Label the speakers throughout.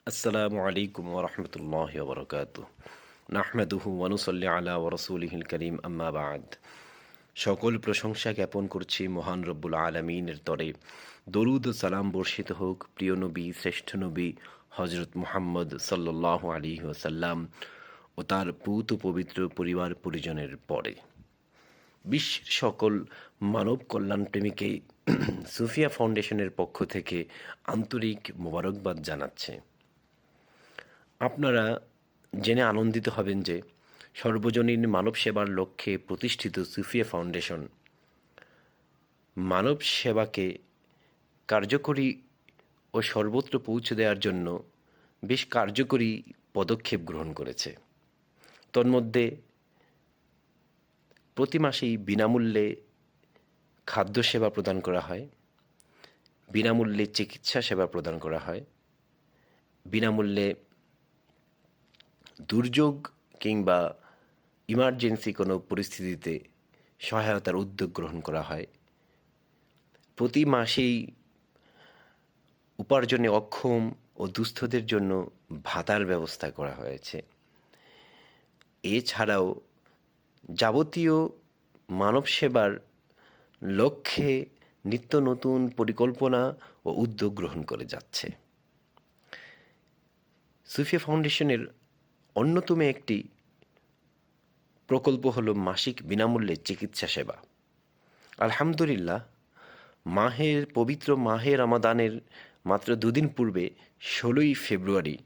Speaker 1: আসসালামু আলাইকুম ওরহমতুল্লাহ বরকাত নাহমেদুহু ওয়ানুসল্লি আলা ওরসুলিহিল করিম আম্মা বাদ। সকল প্রশংসা জ্ঞাপন করছি মহান রব্বুল আলমিনের তরে। দরুদ ও সালাম বর্ষিত হোক প্রিয় নবী, শ্রেষ্ঠ নবী হজরত মুহাম্মদ সাল্লাহ আলী ওসাল্লাম ও তার পূত পবিত্র পরিবার পরিজনের পরে। বিশ্বের সকল মানব কল্যাণ প্রেমীকে সুফিয়া ফাউন্ডেশনের পক্ষ থেকে আন্তরিক মোবারকবাদ জানাচ্ছে। আপনারা জেনে আনন্দিত হবেন যে সর্বজনীন মানব সেবার লক্ষ্যে প্রতিষ্ঠিত সুফিয়া ফাউন্ডেশন মানব সেবাকে কার্যকরী ও সর্বত্র পৌঁছে দেওয়ার জন্য বেশ কার্যকরী পদক্ষেপ গ্রহণ করেছে। তন্মধ্যে প্রতি মাসেই বিনামূল্যে খাদ্য সেবা প্রদান করা হয়, বিনামূল্যে চিকিৎসা সেবা প্রদান করা হয়, বিনামূল্যে দুর্যোগ কিংবা ইমার্জেন্সি কোনো পরিস্থিতিতে সহায়তার উদ্যোগ গ্রহণ করা হয়। প্রতি মাসেই উপার্জনে অক্ষম ও দুস্থদের জন্য ভাতার ব্যবস্থা করা হয়েছে। এছাড়াও যাবতীয় মানব সেবার লক্ষ্যে নিত্য নতুন পরিকল্পনা ও উদ্যোগ গ্রহণ করে যাচ্ছে। সুফিয়া ফাউন্ডেশনের অন্যতম একটি প্রকল্প হলো মাসিক বিনামূল্যে চিকিৎসা সেবা। আলহামদুলিল্লাহ, পবিত্র মাহে রমাদানের মাত্র দুদিন পূর্বে 16ই ফেব্রুয়ারি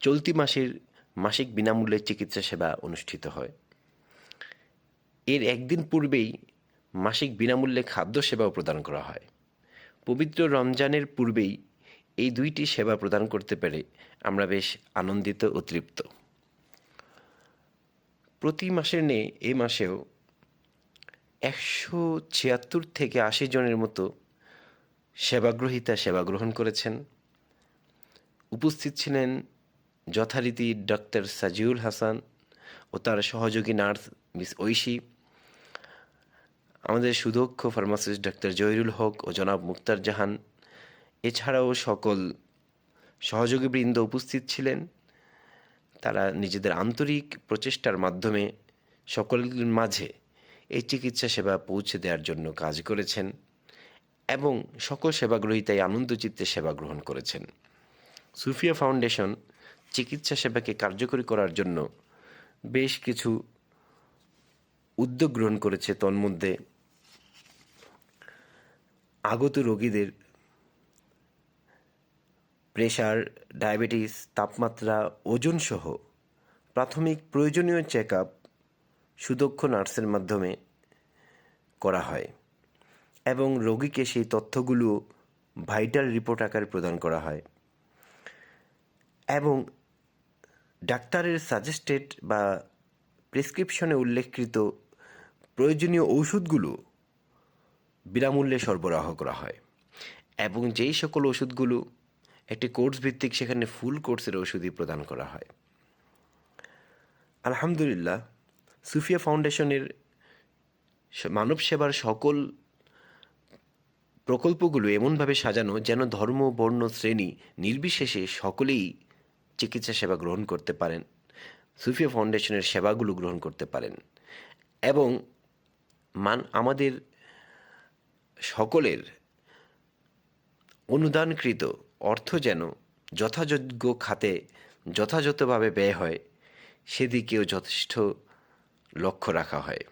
Speaker 1: চলতি মাসের মাসিক বিনামূল্যে চিকিৎসা সেবা অনুষ্ঠিত হয়। এর একদিন পূর্বেই মাসিক বিনামূল্যে খাদ্য সেবাও প্রদান করা হয়। পবিত্র রমজানের পূর্বেই এই দুইটি সেবা প্রদান করতে পেরে আমরা বেশ আনন্দিত ও তৃপ্ত। প্রতি মাসের ন্যায় এ মাসেও 176 থেকে 80 জনের মতো সেবাগ্রহীতা সেবা গ্রহণ করেছেন। উপস্থিত ছিলেন যথারীতি ডক্টর সাজিউল হাসান ও তার সহযোগী নার্স মিস ঐশী, আমাদের সুদক্ষ ফার্মাসিস্ট ডক্টর জহিরুল হক ও জনাব মুক্তার জাহান। এছাড়াও সকল সহযোগীবৃন্দ উপস্থিত ছিলেন। তারা নিজেদের আন্তরিক প্রচেষ্টার মাধ্যমে সকলের মাঝে এই চিকিৎসা সেবা পৌঁছে দেওয়ার জন্য কাজ করেছেন এবং সকল সেবাগ্রহীতাই আনন্দচিত্তে সেবা গ্রহণ করেছেন। সুফিয়া ফাউন্ডেশন চিকিৎসা সেবাকে কার্যকরী করার জন্য বেশ কিছু উদ্যোগ গ্রহণ করেছে। তন্মধ্যে আগত রোগীদের প্রেশার, ডায়াবেটিস, তাপমাত্রা, ওজন সহ প্রাথমিক প্রয়োজনীয় চেক আপ সুদক্ষ নার্সের মাধ্যমে করা হয় এবং রোগীকে সেই তথ্যগুলো ভাইটাল রিপোর্ট আকারে প্রদান করা হয় এবং ডাক্তারের সাজেস্টেড বা প্রেসক্রিপশনে উল্লেখকৃত প্রয়োজনীয় ওষুধগুলো বিনামূল্যে সরবরাহ করা হয় এবং যেই সকল ওষুধগুলো একটি কোর্স ভিত্তিক, সেখানে ফুল কোর্সের ওষুধই প্রদান করা হয়। আলহামদুলিল্লাহ, সুফিয়া ফাউন্ডেশনের মানব সেবার সকল প্রকল্পগুলো এমনভাবে সাজানো যেন ধর্ম, বর্ণ, শ্রেণী নির্বিশেষে সকলেই চিকিৎসা সেবা গ্রহণ করতে পারেন, সুফিয়া ফাউন্ডেশনের সেবাগুলো গ্রহণ করতে পারেন এবং আমাদের সকলের অনুদানকৃত অর্থ যেন যথাযোগ্য খাতে যথাযথভাবে ব্যয় হয়, সেদিকেও যথেষ্ট লক্ষ্য রাখা হয়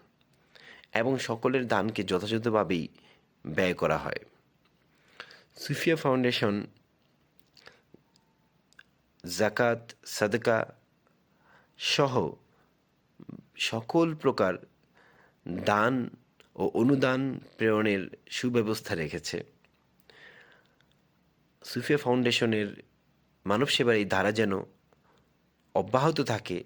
Speaker 1: এবং সকলের দানকে যথাযথভাবেই ব্যয় করা হয়। সুফিয়া ফাউন্ডেশন জাকাত, সাদকা সহ সকল প্রকার দান ও অনুদান প্রেরণের সুব্যবস্থা রেখেছে। সুফিয়া ফাউন্ডেশনের মানব সেবার এই ধারা যেন অব্যাহত থাকে,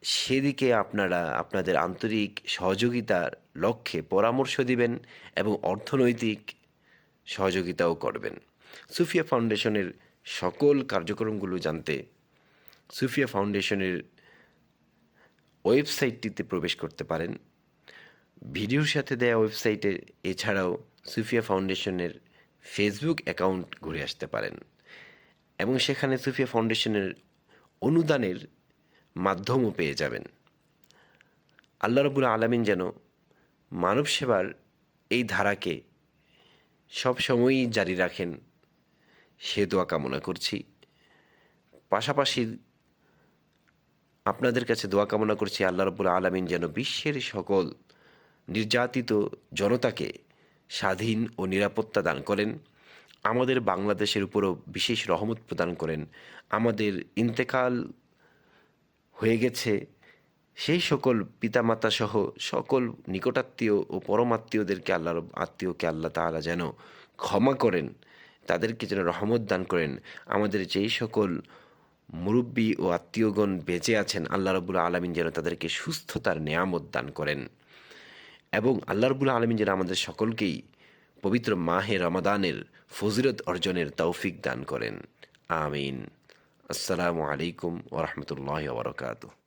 Speaker 1: সেদিকে আপনারা আপনাদের আন্তরিক সহযোগিতার লক্ষ্যে পরামর্শ দিবেন এবং অর্থনৈতিক সহযোগিতাও করবেন। সুফিয়া ফাউন্ডেশনের সকল কার্যক্রমগুলো জানতে সুফিয়া ফাউন্ডেশনের ওয়েবসাইটটিতে প্রবেশ করতে পারেন। ভিডিওর সাথে দেওয়া ওয়েবসাইটে এছাড়াও সুফিয়া ফাউন্ডেশনের ফেসবুক অ্যাকাউন্ট ঘুরে আসতে পারেন এবং সেখানে সুফিয়া ফাউন্ডেশনের অনুদানের মাধ্যমও পেয়ে যাবেন। আল্লাহ রাব্বুল আলামিন যেন মানব সেবার এই ধারাকে সব সময়ই জারি রাখেন সে দোয়া কামনা করছি। পাশাপাশি আপনাদের কাছে দোয়া কামনা করছি আল্লাহ রাব্বুল আলামিন যেন বিশ্বের সকল নির্যাতিত জনতাকে স্বাধীন ও নিরাপত্তা দান করেন। আমাদের বাংলাদেশের উপরও বিশেষ রহমত প্রদান করেন। আমাদের ইন্তেকাল হয়ে গেছে সেই সকল পিতামাতা সহ সকল নিকটাত্মীয় ও পরমাত্মীয়দেরকে আত্মীয়কে আল্লাহ তাআলা যেন ক্ষমা করেন, তাদেরকে যেন রহমত দান করেন। আমাদের যেই সকল মুরব্বী ও আত্মীয়গণ বেঁচে আছেন আল্লাহ রাব্বুল আলামিন যেন তাদেরকে সুস্থতার নেয়ামত দান করেন এবং আল্লাহ রাব্বুল আলামিন যেন আমাদের সকলকেই পবিত্র মাহে রমাদানের ফজিলত অর্জনের তৌফিক দান করেন। আমিন। আসসালামু আলাইকুম ওয়া রাহমাতুল্লাহি ওয়া বারাকাতুহু।